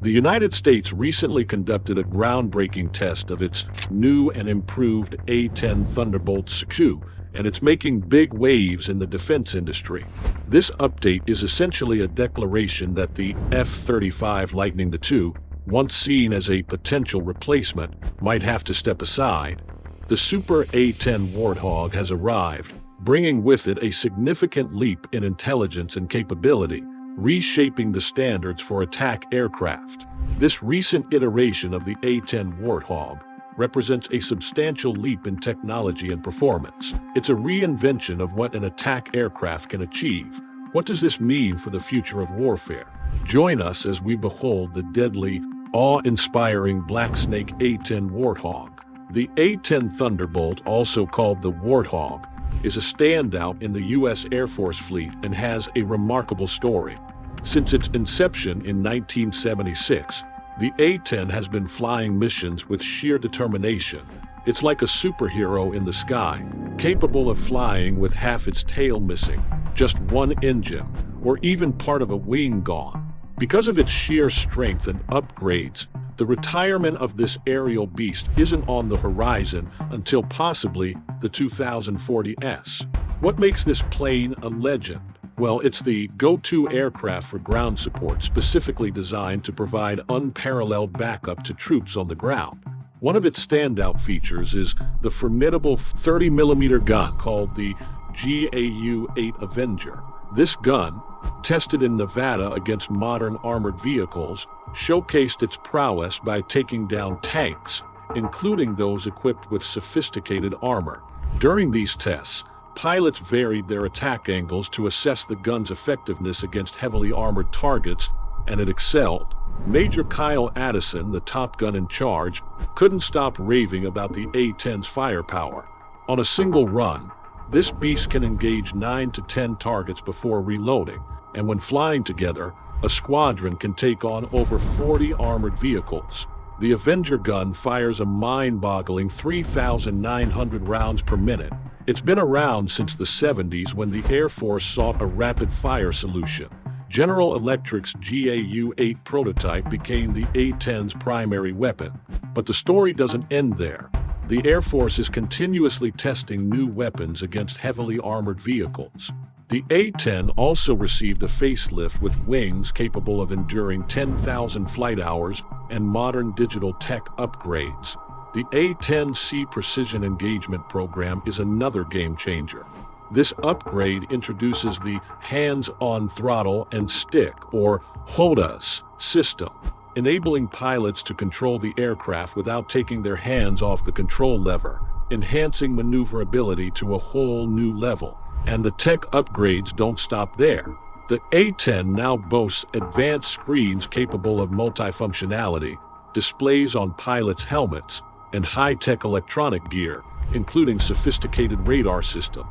The United States recently conducted a groundbreaking test of its new and improved A-10 Thunderbolt II, and it's making big waves in the defense industry. This update is essentially a declaration that the F-35 Lightning II, once seen as a potential replacement, might have to step aside. The Super A-10 Warthog has arrived, bringing with it a significant leap in intelligence and capability, reshaping the standards for attack aircraft. This recent iteration of the A-10 Warthog represents a substantial leap in technology and performance. It's a reinvention of what an attack aircraft can achieve. What does this mean for the future of warfare? Join us as we behold the deadly, awe-inspiring Blacksnake A-10 Warthog. The A-10 Thunderbolt, also called the Warthog, is a standout in the U.S. Air Force fleet and has a remarkable story. Since its inception in 1976, the A-10 has been flying missions with sheer determination. It's like a superhero in the sky, capable of flying with half its tail missing, just one engine, or even part of a wing gone. Because of its sheer strength and upgrades, the retirement of this aerial beast isn't on the horizon until possibly the 2040s. What makes this plane a legend? Well, it's the go-to aircraft for ground support, specifically designed to provide unparalleled backup to troops on the ground. One of its standout features is the formidable 30mm gun called the GAU-8 Avenger. This gun, tested in Nevada against modern armored vehicles, showcased its prowess by taking down tanks, including those equipped with sophisticated armor. During these tests, pilots varied their attack angles to assess the gun's effectiveness against heavily armored targets, and it excelled. Major Kyle Addison, the top gun in charge, couldn't stop raving about the A-10's firepower. On a single run, this beast can engage 9 to 10 targets before reloading, and when flying together, a squadron can take on over 40 armored vehicles. The Avenger gun fires a mind-boggling 3,900 rounds per minute. It's been around since the 70s when the Air Force sought a rapid-fire solution. General Electric's GAU-8 prototype became the A-10's primary weapon. But the story doesn't end there. The Air Force is continuously testing new weapons against heavily armored vehicles. The A-10 also received a facelift with wings capable of enduring 10,000 flight hours and modern digital tech upgrades. The A-10C Precision Engagement Program is another game-changer. This upgrade introduces the hands-on throttle and stick, or HOTAS, system, enabling pilots to control the aircraft without taking their hands off the control lever, enhancing maneuverability to a whole new level. And the tech upgrades don't stop there. The A-10 now boasts advanced screens capable of multifunctionality, displays on pilots' helmets, and high-tech electronic gear, including sophisticated radar system.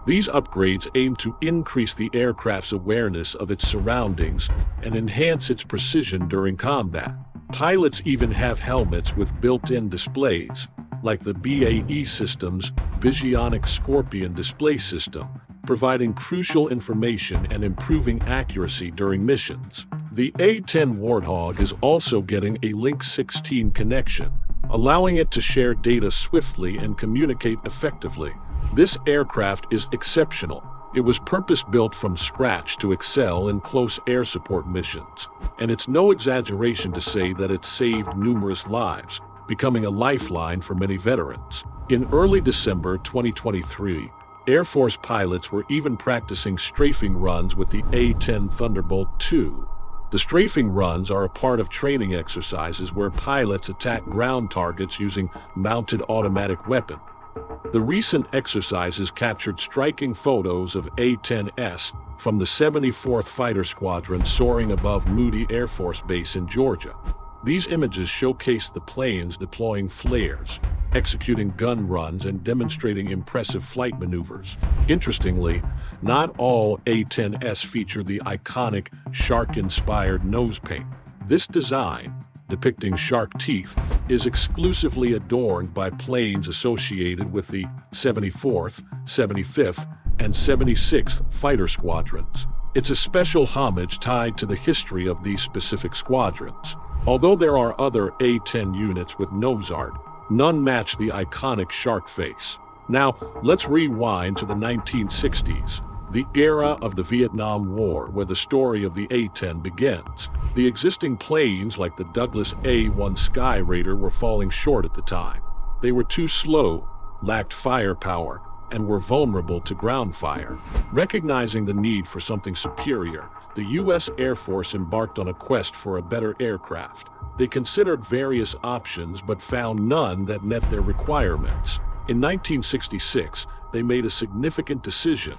These upgrades aim to increase the aircraft's awareness of its surroundings and enhance its precision during combat. Pilots even have helmets with built-in displays, like the BAE Systems Visionic Scorpion display system, providing crucial information and improving accuracy during missions. The A-10 Warthog is also getting a Link 16 connection, allowing it to share data swiftly and communicate effectively. This aircraft is exceptional. It was purpose-built from scratch to excel in close air support missions, and it's no exaggeration to say that it saved numerous lives, becoming a lifeline for many veterans. In early December 2023, Air Force pilots were even practicing strafing runs with the A-10 Thunderbolt II. The strafing runs are a part of training exercises where pilots attack ground targets using mounted automatic weapons. The recent exercises captured striking photos of A-10s from the 74th Fighter Squadron soaring above Moody Air Force Base in Georgia. These images showcase the planes deploying flares, executing gun runs, and demonstrating impressive flight maneuvers. Interestingly, not all A-10s feature the iconic shark-inspired nose paint. This design, depicting shark teeth, is exclusively adorned by planes associated with the 74th, 75th, and 76th Fighter Squadrons. It's a special homage tied to the history of these specific squadrons. Although there are other A-10 units with nose art, none match the iconic shark face. Now, let's rewind to the 1960s, the era of the Vietnam War, where the story of the A-10 begins. The existing planes like the Douglas A-1 Sky Raider were falling short at the time. They were too slow, lacked firepower, and were vulnerable to ground fire. Recognizing the need for something superior, the U.S. Air Force embarked on a quest for a better aircraft. They considered various options but found none that met their requirements. In 1966, they made a significant decision.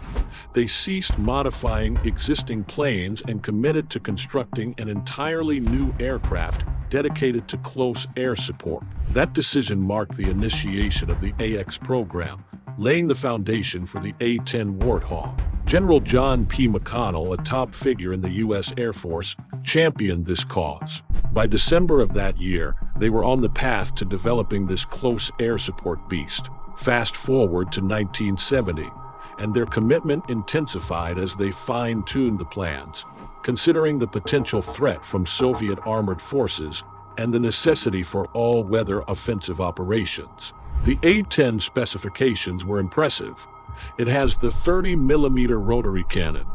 They ceased modifying existing planes and committed to constructing an entirely new aircraft dedicated to close air support. That decision marked the initiation of the AX program, laying the foundation for the A-10 Warthog. General John P. McConnell, a top figure in the U.S. Air Force, championed this cause. By December of that year, they were on the path to developing this close air support beast. Fast forward to 1970, and their commitment intensified as they fine-tuned the plans, considering the potential threat from Soviet armored forces and the necessity for all-weather offensive operations. The A-10 specifications were impressive. It has the 30mm rotary cannon,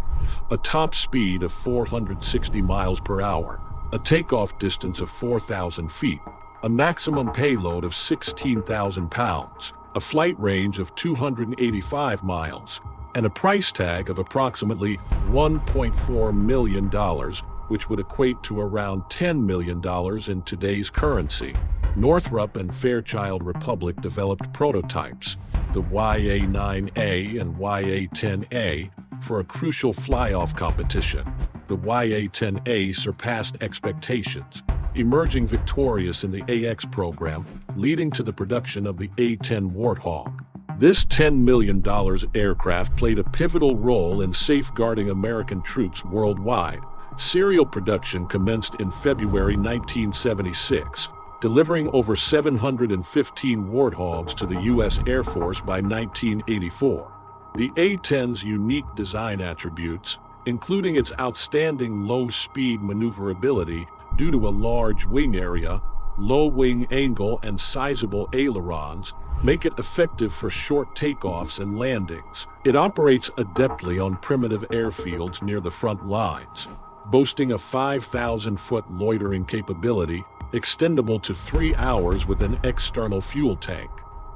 a top speed of 460 miles per hour, a takeoff distance of 4,000 feet, a maximum payload of 16,000 pounds, a flight range of 285 miles, and a price tag of approximately $1.4 million, which would equate to around $10 million in today's currency. Northrop and Fairchild Republic developed prototypes, the YA-9A and YA-10A, for a crucial fly-off competition. The YA-10A surpassed expectations, emerging victorious in the AX program, leading to the production of the A-10 Warthog. This $10 million aircraft played a pivotal role in safeguarding American troops worldwide. Serial production commenced in February 1976, delivering over 715 Warthogs to the U.S. Air Force by 1984. The A-10's unique design attributes, including its outstanding low-speed maneuverability due to a large wing area, low wing angle, and sizable ailerons, make it effective for short takeoffs and landings. It operates adeptly on primitive airfields near the front lines, boasting a 5,000-foot loitering capability, extendable to 3 hours with an external fuel tank.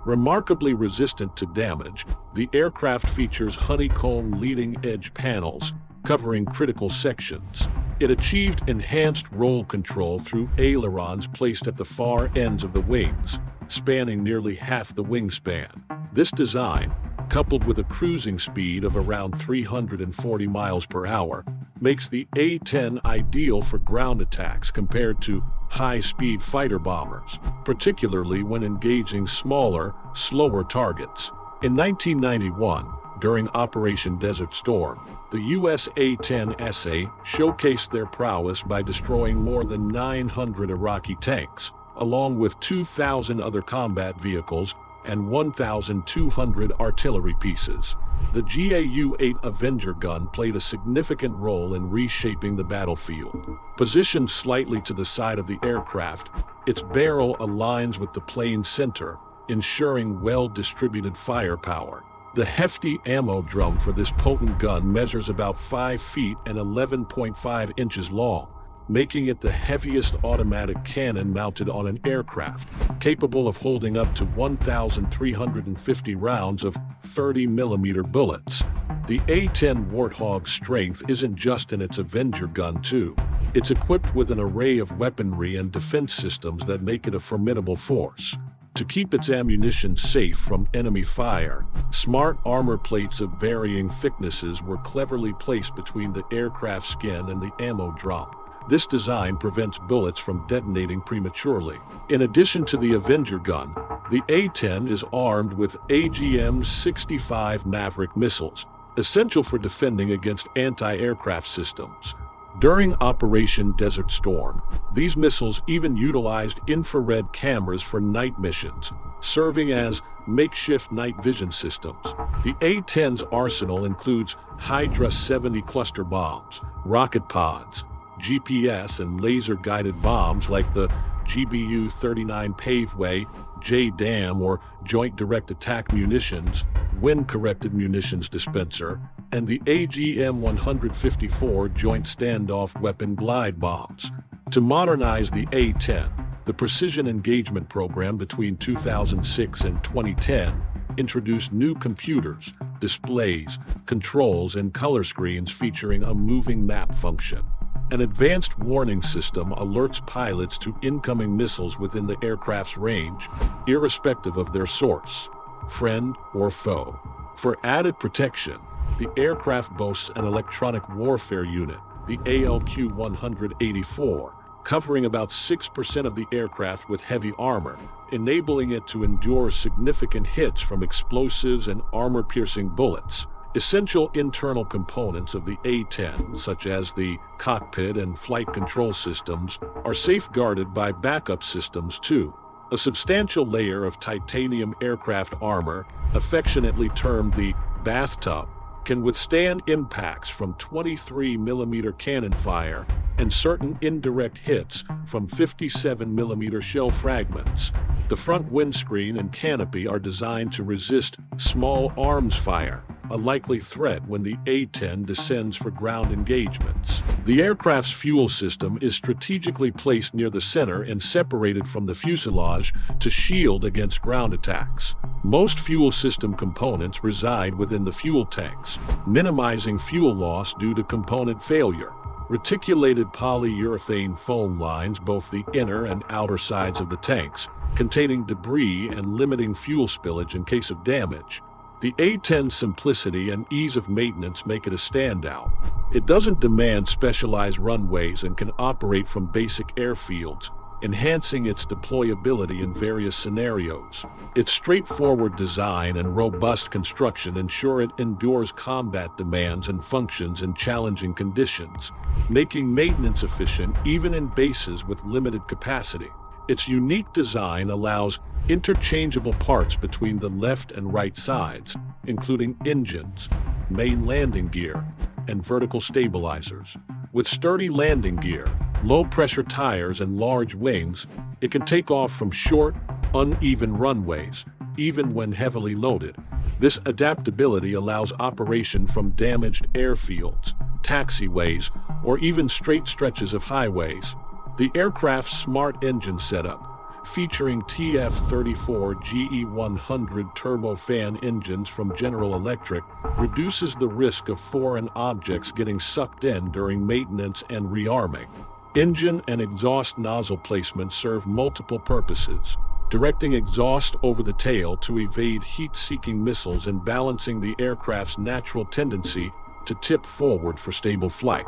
Remarkably resistant to damage, the aircraft features honeycomb leading-edge panels covering critical sections. It achieved enhanced roll control through ailerons placed at the far ends of the wings, spanning nearly half the wingspan. This design, coupled with a cruising speed of around 340 miles per hour, makes the A-10 ideal for ground attacks compared to high-speed fighter bombers, particularly when engaging smaller, slower targets. In 1991, during Operation Desert Storm, the U.S. A-10SA showcased their prowess by destroying more than 900 Iraqi tanks, along with 2,000 other combat vehicles and 1,200 artillery pieces. The GAU-8 Avenger gun played a significant role in reshaping the battlefield. Positioned slightly to the side of the aircraft, its barrel aligns with the plane's center, ensuring well-distributed firepower. The hefty ammo drum for this potent gun measures about 5 feet and 11.5 inches long, making it the heaviest automatic cannon mounted on an aircraft, capable of holding up to 1,350 rounds of 30mm bullets. The A-10 Warthog's strength isn't just in its Avenger gun, too. It's equipped with an array of weaponry and defense systems that make it a formidable force. To keep its ammunition safe from enemy fire, smart armor plates of varying thicknesses were cleverly placed between the aircraft skin and the ammo drum. This design prevents bullets from detonating prematurely. In addition to the Avenger gun, the A-10 is armed with AGM-65 Maverick missiles, essential for defending against anti-aircraft systems. During Operation Desert Storm, these missiles even utilized infrared cameras for night missions, serving as makeshift night vision systems. The A-10's arsenal includes Hydra 70 cluster bombs, rocket pods, GPS and laser-guided bombs like the GBU-39 Paveway, JDAM or Joint Direct Attack Munitions, Wind-Corrected Munitions Dispenser, and the AGM-154 Joint Standoff Weapon Glide Bombs. To modernize the A-10, the Precision Engagement Program between 2006 and 2010 introduced new computers, displays, controls, and color screens featuring a moving map function. An advanced warning system alerts pilots to incoming missiles within the aircraft's range, irrespective of their source, friend or foe. For added protection, the aircraft boasts an electronic warfare unit, the ALQ-184, covering about 6% of the aircraft with heavy armor, enabling it to endure significant hits from explosives and armor-piercing bullets. Essential internal components of the A-10, such as the cockpit and flight control systems, are safeguarded by backup systems too. A substantial layer of titanium aircraft armor, affectionately termed the bathtub, can withstand impacts from 23mm cannon fire and certain indirect hits from 57mm shell fragments. The front windscreen and canopy are designed to resist small arms fire, a likely threat when the A-10 descends for ground engagements. The aircraft's fuel system is strategically placed near the center and separated from the fuselage to shield against ground attacks. Most fuel system components reside within the fuel tanks, minimizing fuel loss due to component failure. Reticulated polyurethane foam lines both the inner and outer sides of the tanks, containing debris and limiting fuel spillage in case of damage. The A-10's simplicity and ease of maintenance make it a standout. It doesn't demand specialized runways and can operate from basic airfields, enhancing its deployability in various scenarios. Its straightforward design and robust construction ensure it endures combat demands and functions in challenging conditions, making maintenance efficient even in bases with limited capacity. Its unique design allows interchangeable parts between the left and right sides, including engines, main landing gear, and vertical stabilizers. With sturdy landing gear, low-pressure tires, and large wings, it can take off from short, uneven runways, even when heavily loaded. This adaptability allows operation from damaged airfields, taxiways, or even straight stretches of highways. The aircraft's smart engine setup, featuring TF-34 GE100 turbofan engines from General Electric, reduces the risk of foreign objects getting sucked in during maintenance and rearming. Engine and exhaust nozzle placement serve multiple purposes, directing exhaust over the tail to evade heat-seeking missiles and balancing the aircraft's natural tendency to tip forward for stable flight.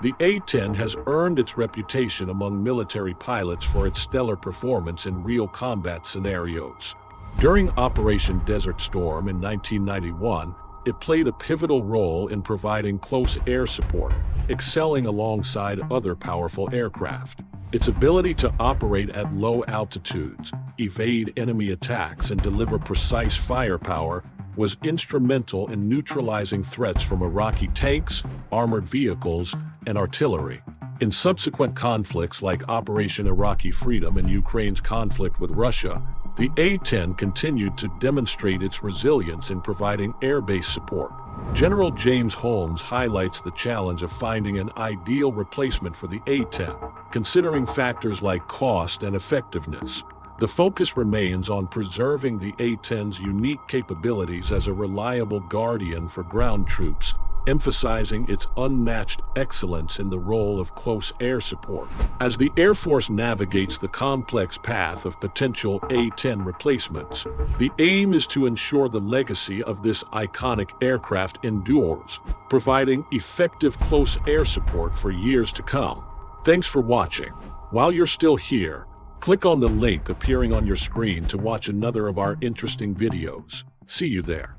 The A-10 has earned its reputation among military pilots for its stellar performance in real combat scenarios. During Operation Desert Storm in 1991, it played a pivotal role in providing close air support, excelling alongside other powerful aircraft. Its ability to operate at low altitudes, evade enemy attacks, and deliver precise firepower was instrumental in neutralizing threats from Iraqi tanks, armored vehicles, and artillery. In subsequent conflicts like Operation Iraqi Freedom and Ukraine's conflict with Russia, the A-10 continued to demonstrate its resilience in providing air-based support. General James Holmes highlights the challenge of finding an ideal replacement for the A-10, considering factors like cost and effectiveness. The focus remains on preserving the A-10's unique capabilities as a reliable guardian for ground troops, emphasizing its unmatched excellence in the role of close air support. As the Air Force navigates the complex path of potential A-10 replacements, the aim is to ensure the legacy of this iconic aircraft endures, providing effective close air support for years to come. Thanks for watching. While you're still here, click on the link appearing on your screen to watch another of our interesting videos. See you there.